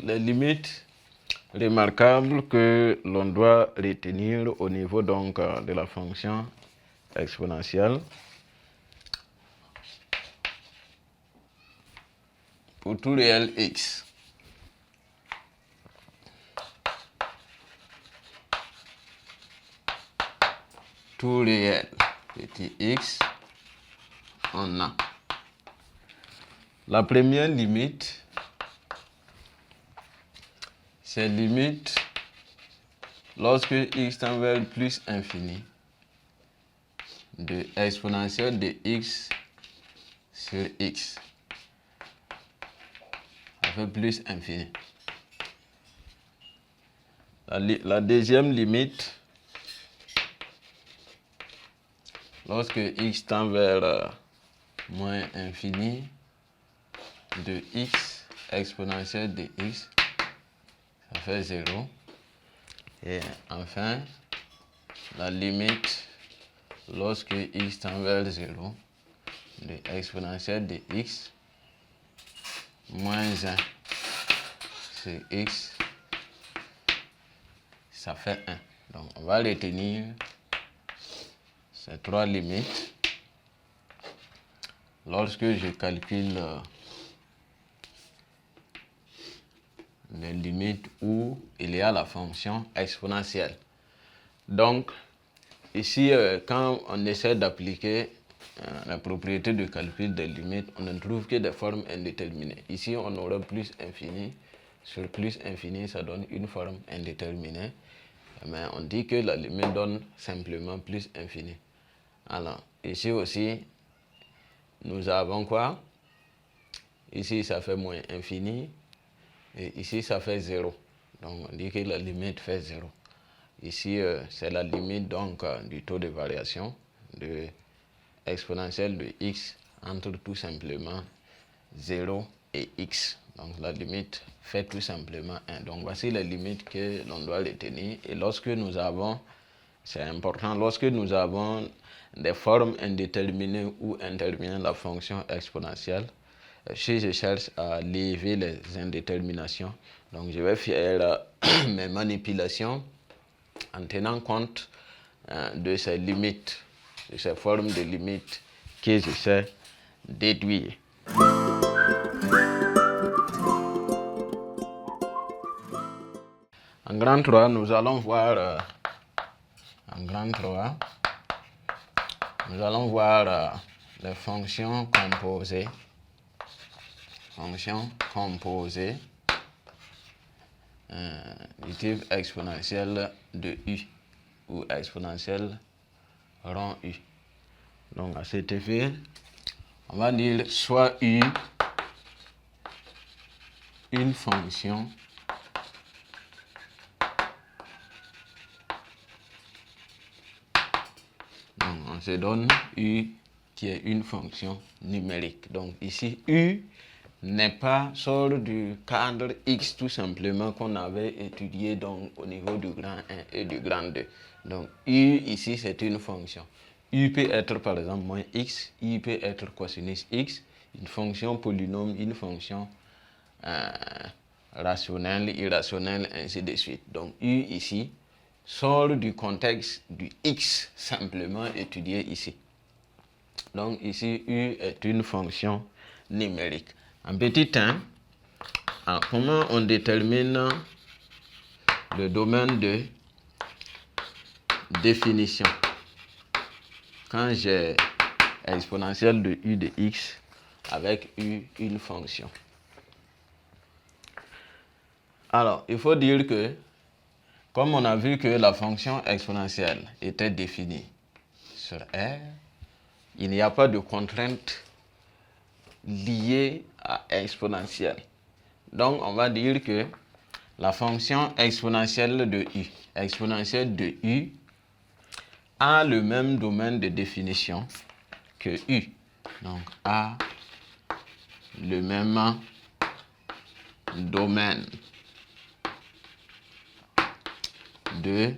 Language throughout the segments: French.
les limites remarquables que l'on doit retenir au niveau donc de la fonction exponentielle. Pour tout réel x, tout réel petit x, on a la première limite, c'est limite lorsque x tend vers plus infini de exponentielle de x sur x. Ça fait plus infini. La deuxième limite, lorsque x tend vers moins infini de x exponentielle de x, ça fait 0. Et enfin, la limite lorsque x tend vers 0 de exponentielle de x moins 1 sur x, ça fait 1. Donc on va retenir ces trois limites lorsque je calcule les limites où il y a la fonction exponentielle. Donc ici, quand on essaie d'appliquer la propriété de calcul des limites, on ne trouve que des formes indéterminées. Ici, on aura plus infini. Sur plus infini, ça donne une forme indéterminée. Mais on dit que la limite donne simplement plus infini. Alors, ici aussi, nous avons quoi? Ici, ça fait moins infini. Et ici, ça fait 0. Donc, on dit que la limite fait 0. Ici, c'est la limite donc du taux de variation de exponentielle de x entre tout simplement 0 et x. Donc, la limite fait tout simplement 1. Donc, voici les limites que l'on doit retenir. Et lorsque nous avons, c'est important, lorsque nous avons des formes indéterminées où intervient la fonction exponentielle, si je cherche à lever les indéterminations, donc je vais faire mes manipulations en tenant compte de ces limites, de ces formes de limites que j'essaie de déduire. En grand 3, nous allons voir les fonctions composées. Fonctions composées du type exponentielle de u ou exponentielle rond u. Donc à cet effet, on va dire soit u une fonction donc on se donne u qui est une fonction numérique. Donc ici u n'est pas sort du cadre x tout simplement qu'on avait étudié donc au niveau du grand 1 et du grand 2. Donc u ici c'est une fonction. U peut être par exemple moins x, u peut être cosinus x, une fonction polynôme, une fonction rationnelle, irrationnelle, ainsi de suite. Donc u ici sort du contexte du x simplement étudié ici. Donc ici u est une fonction numérique. En petit 1, comment on détermine le domaine de définition quand j'ai exponentielle de u de x avec u une fonction? Alors, il faut dire que, comme on a vu que la fonction exponentielle était définie sur R, il n'y a pas de contrainte liée à exponentielle. Donc, on va dire que la fonction exponentielle de u a le même domaine de définition que u. Donc, a le même domaine de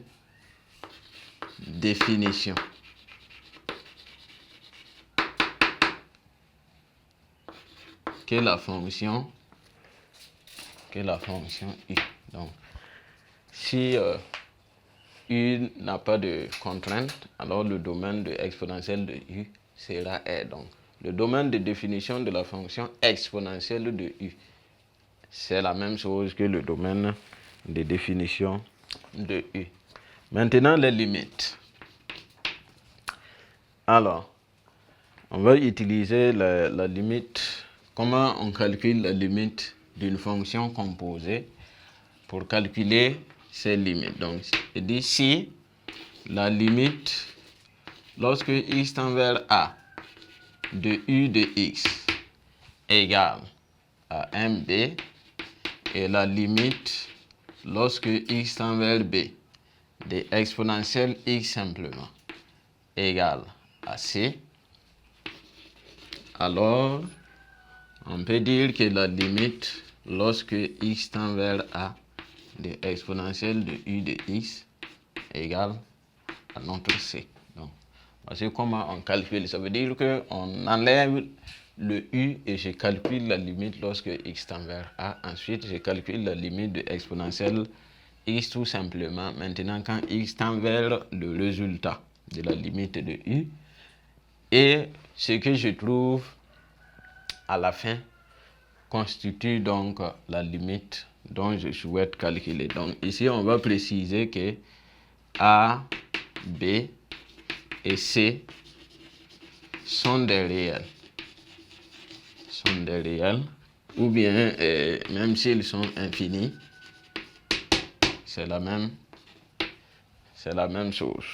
définition que la fonction que la fonction u. Donc, si u n'a pas de contrainte, alors le domaine de exponentielle de u sera R. Donc, le domaine de définition de la fonction exponentielle de u, c'est la même chose que le domaine de définition de u. Maintenant, les limites. Alors, on va utiliser la limite. Comment on calcule la limite d'une fonction composée pour calculer ses limites. Donc, je dis si la limite, lorsque x tend vers a, de u de x égale à mb, et la limite, lorsque x tend vers b, de exponentielle x simplement, égale à c, alors on peut dire que la limite, lorsque x tend vers a, de exponentielle de u de x égale à notre c. Donc, voici comment on calcule. Ça veut dire qu'on enlève le u et je calcule la limite lorsque x tend vers a. Ensuite, je calcule la limite de exponentielle x tout simplement. Maintenant, quand x tend vers le résultat de la limite de u, et ce que je trouve à la fin constitue donc la limite dont je souhaite calculer. Donc ici, on va préciser que A, B et C sont des réels. Ou bien, même s'ils sont infinis, c'est la même chose.